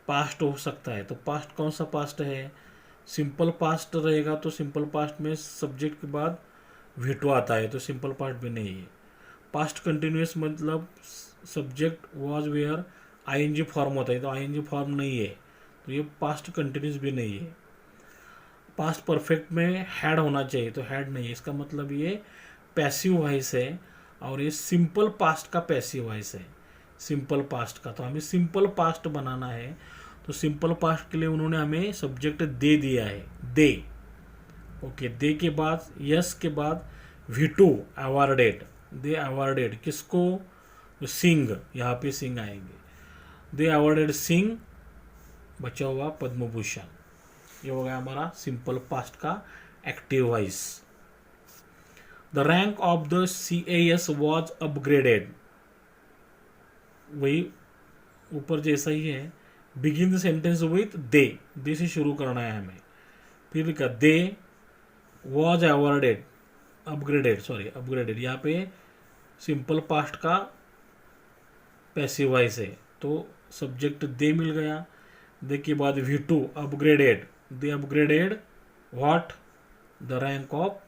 पास्ट हो सकता है. तो पास्ट कौन सा पास्ट है, सिंपल पास्ट रहेगा. तो सिंपल पास्ट में सब्जेक्ट के बाद वीटो आता है, तो सिंपल पास्ट भी नहीं है. पास्ट कंटिन्यूस मतलब subject was were ING form होता है, तो ING फॉर्म नहीं है, तो ये पास्ट कंटिन्यूस भी नहीं है. पास्ट परफेक्ट में हैड होना चाहिए, तो हैड नहीं है. इसका मतलब ये पैसिव वॉइस है और ये सिंपल पास्ट का पैसिव वॉइस है, सिंपल पास्ट का. तो हमें सिंपल पास्ट बनाना है. तो सिंपल पास्ट के लिए उन्होंने हमें सब्जेक्ट दे दिया है, दे. ओके, दे के बाद यस के बाद वीटू अवॉर्डेड. दे अवॉर्डेड किसको, सिंह. यहाँ पे सिंह आएंगे. दे अवॉर्डेड सिंह, बचा हुआ पद्म भूषण. ये हो गया हमारा सिंपल पास्ट का active voice. The rank of the CAS was upgraded. वही ऊपर जैसा ही है. बिगिन द सेंटेंस विथ दे. दे से शुरू करना है हमें. फिर लिखा दे वॉज अवॉर्डेड, अपग्रेडेड. यहाँ पे सिंपल पास्ट का पैसिव वॉइस है, तो सब्जेक्ट दे मिल गया. दे के बाद V2 upgraded. They upgraded what, the rank of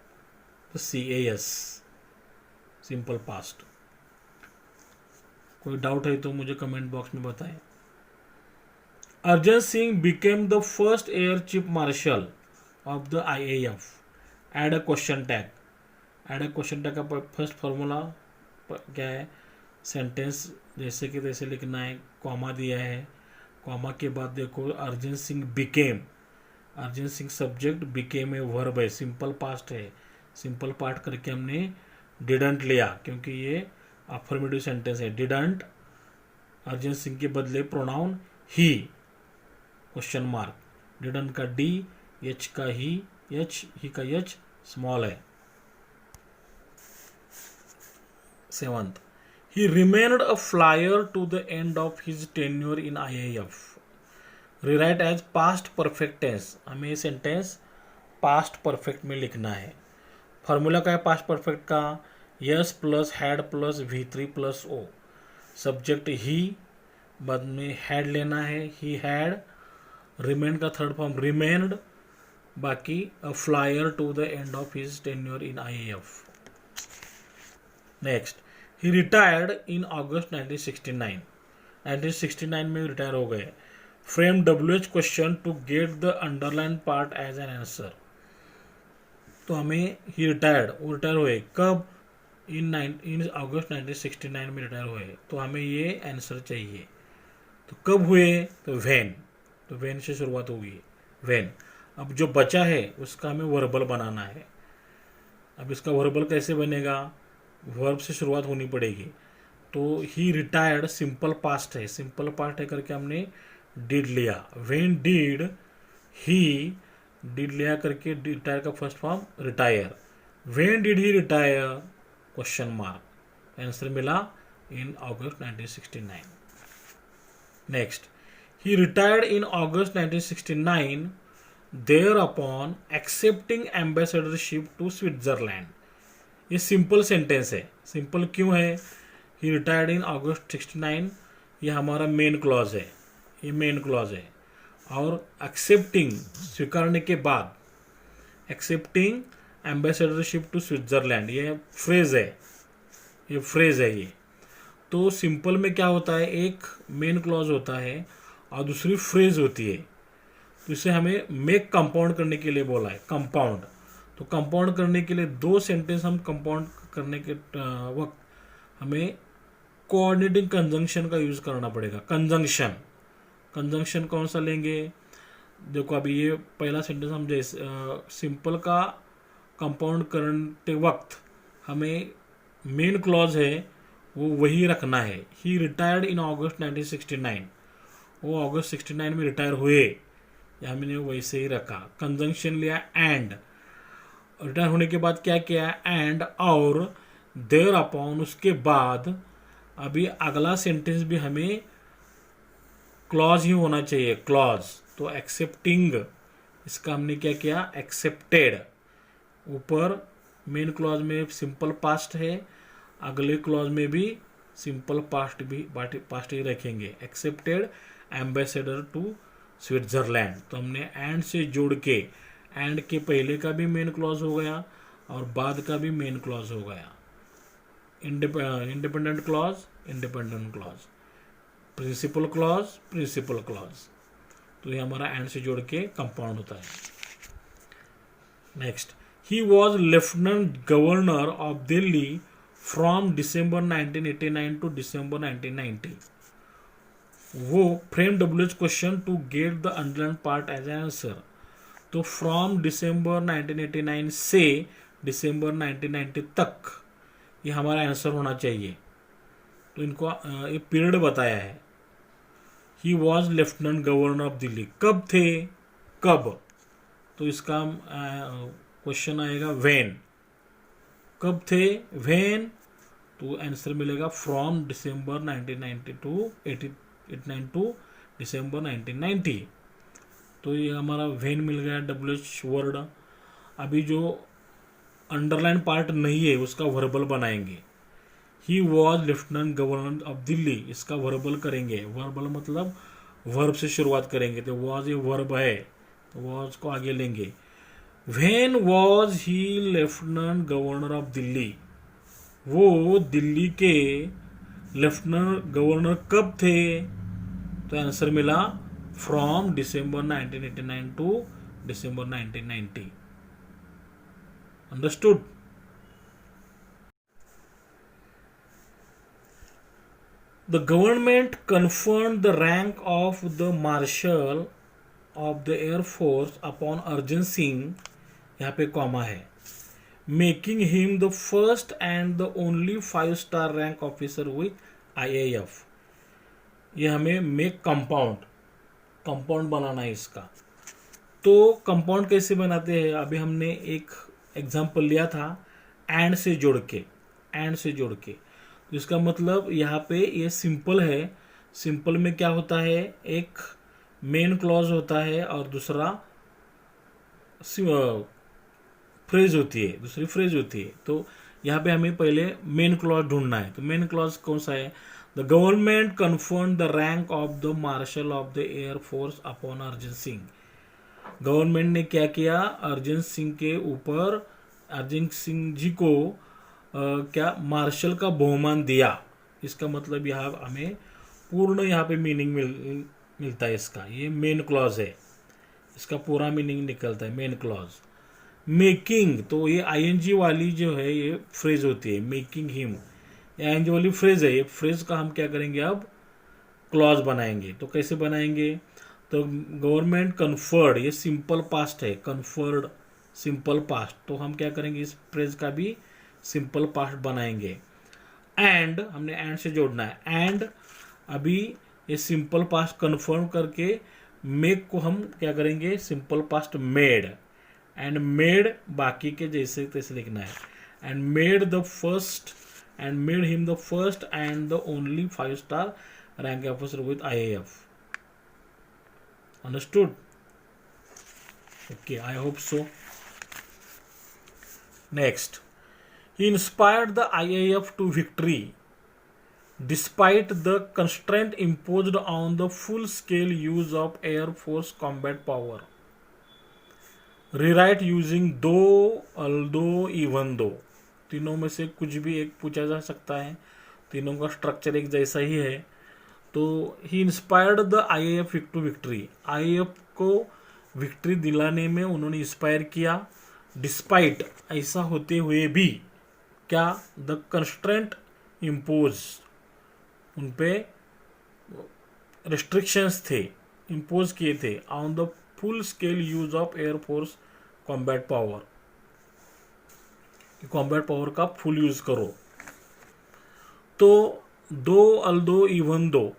the CAS, simple past. कोई डाउट है तो मुझे कमेंट बॉक्स में बताएं। Arjan Singh became the first air chief marshal of the IAF। Add a question tag. Add a question tag का first formula क्या है, sentence जैसे कि तैसे लिखना है, कॉमा दिया है, कॉमा के बाद देखो Arjan Singh became, Arjan Singh subject, became a verb है, सिंपल पास्ट है, सिंपल पास्ट करके हमने डिडंट लिया क्योंकि ये अफर्मेटिव सेंटेंस है। डिडंट अर्जन सिंह के बदले pronoun he, question mark, didn't का डी, एच का ही का एच स्मॉल है। Seventh, he remained a flyer to the end of his tenure in IAF। rewrite as past perfect tense। हमें ये sentence past perfect में लिखना है। Formula का है पास्ट परफेक्ट का, S plus had plus V3 plus O, subject he, बाद में हैड लेना है, ही हैड, रिमेंड का थर्ड फॉर्म रिमेन्ड, बाकी a flyer to the end of his tenure in IAF। Next, he retired in August 1969। 1969 में retire हो गए। Frame WH question to get the underline part as an answer. तो हमें ही retired, वो retire हुए कब, इन August 1969 में रिटायर हुए, तो हमें ये आंसर चाहिए। तो कब हुए, तो व्हेन, तो व्हेन से शुरुआत होगी, व्हेन। अब जो बचा है उसका हमें वर्बल बनाना है। अब इसका वर्बल कैसे बनेगा, वर्ब से शुरुआत होनी पड़ेगी। तो ही रिटायर्ड सिंपल पास्ट है, सिंपल पास्ट है करके हमने डिड लिया। व्हेन डिड ही, डिड लिया करके रिटायर का first form retire. When did he retire, question mark, answer मिला in August 1969। Next, he retired in August 1969 thereupon accepting ambassadorship to Switzerland. ये simple sentence है। Simple क्यों है, ही retired in अगस्त 69, ये हमारा मेन क्लॉज है, ये मेन क्लॉज है। और एक्सेप्टिंग, स्वीकारने के बाद, एक्सेप्टिंग एम्बेसडरशिप टू स्विट्जरलैंड, ये फ्रेज है, ये फ्रेज है ये। तो सिंपल में क्या होता है, एक मेन क्लॉज होता है और दूसरी फ्रेज होती है। तो इसे हमें मेक कंपाउंड करने के लिए बोला है, कंपाउंड। तो कंपाउंड करने के लिए दो सेंटेंस हम कंपाउंड करने के वक्त हमें कोऑर्डिनेटिंग कंजंक्शन का यूज करना पड़ेगा। कंजंक्शन, कंजंक्शन कौन सा लेंगे, देखो अभी ये पहला सेंटेंस हम जैसे सिंपल का कंपाउंड करते वक्त हमें मेन क्लॉज है वो वही रखना है। ही रिटायर्ड इन अगस्त 1969, वो अगस्त 69 में रिटायर हुए, या हमने वैसे ही रखा। कंजंक्शन लिया एंड, रिटायर होने के बाद क्या किया, एंड और देयर अपॉन, उसके बाद अभी अगला सेंटेंस भी हमें क्लॉज ही होना चाहिए, क्लॉज। तो एक्सेप्टिंग, इसका हमने क्या किया, एक्सेप्टेड। ऊपर मेन क्लॉज में सिंपल पास्ट है, अगले क्लॉज में भी सिंपल पास्ट ही रखेंगे, एक्सेप्टेड एम्बेसडर टू स्विट्जरलैंड। तो हमने एंड से जोड़ के, एंड के पहले का भी मेन क्लॉज हो गया और बाद का भी मेन क्लॉज हो गया। Independent clause, independent clause, principal clause, principal clause. तो ये हमारा एंड से जोड़ के कंपाउंड होता है। Next, he was lieutenant governor of Delhi from December 1989 to December 1990। वो frame WH question to get the underline part as an answer. तो फ्रॉम दिसंबर 1989 से दिसंबर 1990 तक ये हमारा आंसर होना चाहिए। तो इनको ये पीरियड बताया है। ही was lieutenant governor of Delhi, कब थे, कब, तो इसका क्वेश्चन आएगा व्हेन, कब थे, व्हेन। तो आंसर मिलेगा फ्रॉम दिसंबर 1989 टू दिसंबर 1990। तो ये हमारा व्हेन मिल गया WH वर्ड। अभी जो अंडरलाइन पार्ट नहीं है उसका वर्बल बनाएंगे। ही was lieutenant governor of Delhi, इसका वर्बल करेंगे। वर्बल मतलब वर्ब से शुरुआत करेंगे, तो वॉज ये वर्ब है, तो वॉज को आगे लेंगे। When was he lieutenant governor of Delhi, वो दिल्ली के लेफ्टिनेंट गवर्नर कब थे? तो आंसर मिला from December 1989 to December 1990. Understood? The government conferred the rank of the Marshal of the Air Force upon Arjun Singh, यहाँ पे कॉमा है, making him the first and the only 5-star rank officer with IAF. ये हमें make compound बनाना है इसका. तो compound कैसे बनाते हैं? अभी हमने एक एग्जाम्पल लिया था एंड से जोड़ के. तो इसका मतलब यहाँ पे ये सिंपल है. सिंपल में क्या होता है? एक मेन क्लॉज होता है और दूसरा फ्रेज होती है, दूसरी फ्रेज होती है. तो यहाँ पे हमें पहले मेन क्लॉज ढूंढना है. तो मेन क्लॉज कौन सा है? The government confirm the rank of the marshal of the air force upon Arjan Singh. Government ने क्या किया? अर्जन सिंह के ऊपर, अर्जन सिंह जी को क्या मार्शल का बहुमान दिया. इसका मतलब यहाँ हमें पूर्ण यहाँ पे मीनिंग मिलता है इसका. ये मेन क्लॉज है, इसका पूरा मीनिंग निकलता है मेन क्लॉज. मेकिंग, तो ये आईएनजी वाली जो है ये फ्रेज होती है, मेकिंग हिम, ये आईएनजी वाली फ्रेज है. ये फ्रेज का हम क्या करेंगे? अब क्लॉज बनाएंगे. तो कैसे बनाएंगे? तो गवर्नमेंट कन्फर्ड, ये सिंपल पास्ट है, कन्फर्ड सिंपल पास्ट. तो हम क्या करेंगे? इस फ्रेज का भी सिंपल पास्ट बनाएंगे. एंड, हमने एंड से जोड़ना है. एंड अभी ये सिंपल पास्ट कन्फर्म करके मेक को हम क्या करेंगे? Simple past made. And made बाकी के जैसे तैसे लिखना है. And made the first, and made him the first and the only 5-star rank officer with IAF. Understood? Okay, I hope so. Next, he inspired the IAF to victory despite the constraint imposed on the full-scale use of Air Force combat power. Rewrite using though, although, even though. तीनों में से कुछ भी एक पूछा जा सकता है. तीनों का स्ट्रक्चर एक जैसा ही है. तो he inspired the IAF to victory. IAF को विक्ट्री दिलाने में उन्होंने इंस्पायर किया. डिस्पाइट, ऐसा होते हुए भी क्या? द कंस्ट्रेंट इम्पोज, उन पे रिस्ट्रिक्शंस थे, इम्पोज किए थे. On the full scale use of air force combat power, combat power का फुल यूज करो. तो दो, अल्दो, इवन दो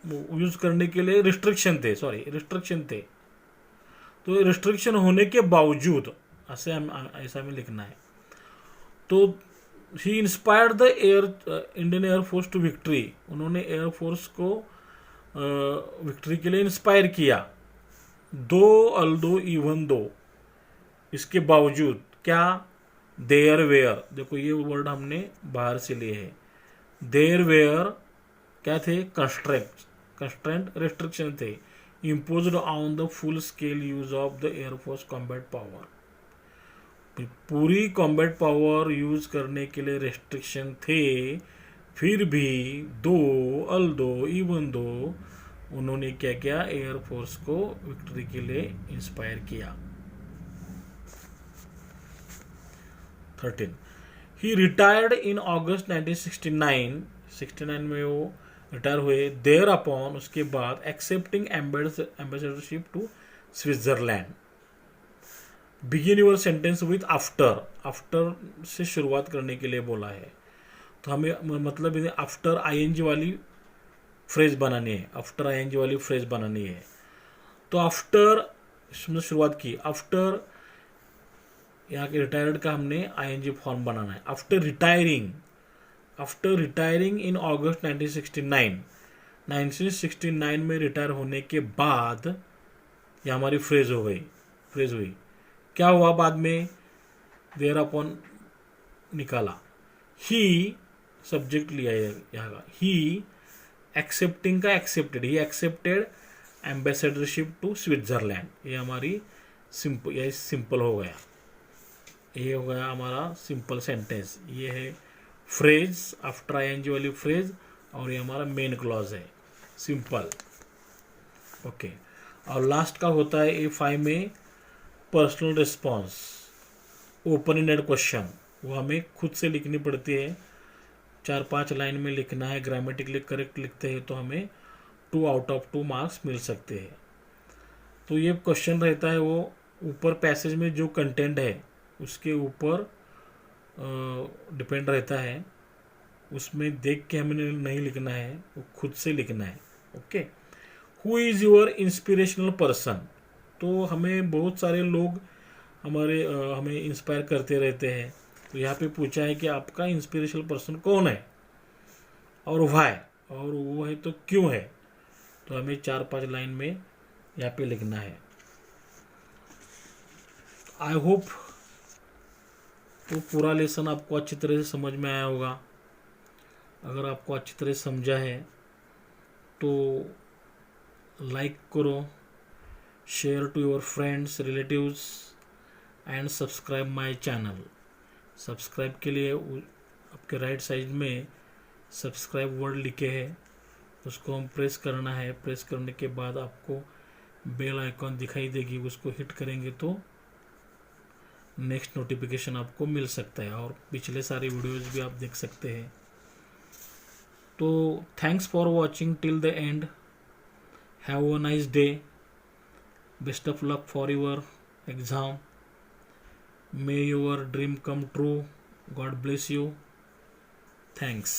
यूज करने के लिए रिस्ट्रिक्शन थे. तो रिस्ट्रिक्शन होने के बावजूद ऐसा हमें लिखना है. तो he inspired the Indian air force to victory. उन्होंने एयरफोर्स को विक्ट्री के लिए इंस्पायर किया. दो, अल्दो, इवन दो, इसके बावजूद क्या? देयर वेयर, देखो ये वर्ड हमने बाहर से लिए हैं. देयर वेयर क्या थे? कंस्ट्रेंट रेस्ट्रिक्शन थे, imposed on the full scale use of the air force combat power. पूरी कॉम्बैट पावर यूज करने के लिए रेस्ट्रिक्शन थे. फिर भी दो, अल्दो, इवन दो, उन्होंने क्या किया? एयरफोर्स को विक्ट्री के लिए इंस्पायर किया. 13. ही रिटायर्ड इन अगस्त 1969 में वो रिटायर हुए. देयर अपॉन, उसके बाद, accepting ambassadorship to Switzerland. Begin your sentence with after. After से शुरुआत करने के लिए बोला है. तो हमें मतलब आफ्टर आईएनजी वाली फ्रेज बनानी है. आफ्टर आईएनजी वाली फ्रेज बनानी है. तो आफ्टर शुरुआत की. आफ्टर, यहाँ के रिटायर्ड का हमने आईएनजी फॉर्म बनाना है. आफ्टर रिटायरिंग इन अगस्त 1969 में रिटायर होने के बाद ये हमारी फ्रेज हुई. क्या हुआ बाद में? देयर अपॉन निकाला. ही सब्जेक्ट लिया यहाँ का. ही एक्सेप्टिंग का accepted. He accepted ambassadorship to Switzerland. ये हमारी सिंपल, यह सिंपल हो गया। ये हो गया हमारा सिंपल सेंटेंस। ये है फ्रेज, आफ्टर आईएनजी वाली फ्रेज, और ये हमारा मेन क्लॉज है सिंपल। ओके, और लास्ट का होता है A5 में personal response, open ended question. वो हमें खुद से लिखनी पड़ती है, 4-5 लाइन में लिखना है। ग्रामेटिकली करेक्ट लिखते हैं तो हमें 2 आउट ऑफ 2 मार्क्स मिल सकते हैं। तो ये क्वेश्चन रहता है, वो ऊपर पैसेज में जो कंटेंट है उसके ऊपर डिपेंड रहता है। उसमें देख के हमें नहीं लिखना है, वो खुद से लिखना है। Okay, who is your inspirational person. तो हमें बहुत सारे लोग हमें इंस्पायर करते रहते हैं। तो यहाँ पे पूछा है कि आपका इंस्पिरेशनल पर्सन कौन है और व्हाई, और वो है तो क्यों है। तो हमें 4-5 लाइन में यहाँ पे लिखना है। आई होप तो पूरा लेसन आपको अच्छी तरह से समझ में आया होगा। अगर आपको अच्छी तरह से समझा है तो लाइक करो, share to your friends, relatives, and subscribe my channel. Subscribe के लिए आपके राइट साइड में सब्सक्राइब वर्ड लिखे है, उसको हम प्रेस करना है। प्रेस करने के बाद आपको बेल आइकॉन दिखाई देगी, उसको हिट करेंगे तो नेक्स्ट नोटिफिकेशन आपको मिल सकता है, और पिछले सारे वीडियोज़ भी आप देख सकते हैं। तो thanks for watching till the and. Have a nice day. Best of luck for your exam. May your dream come true. God bless you. Thanks.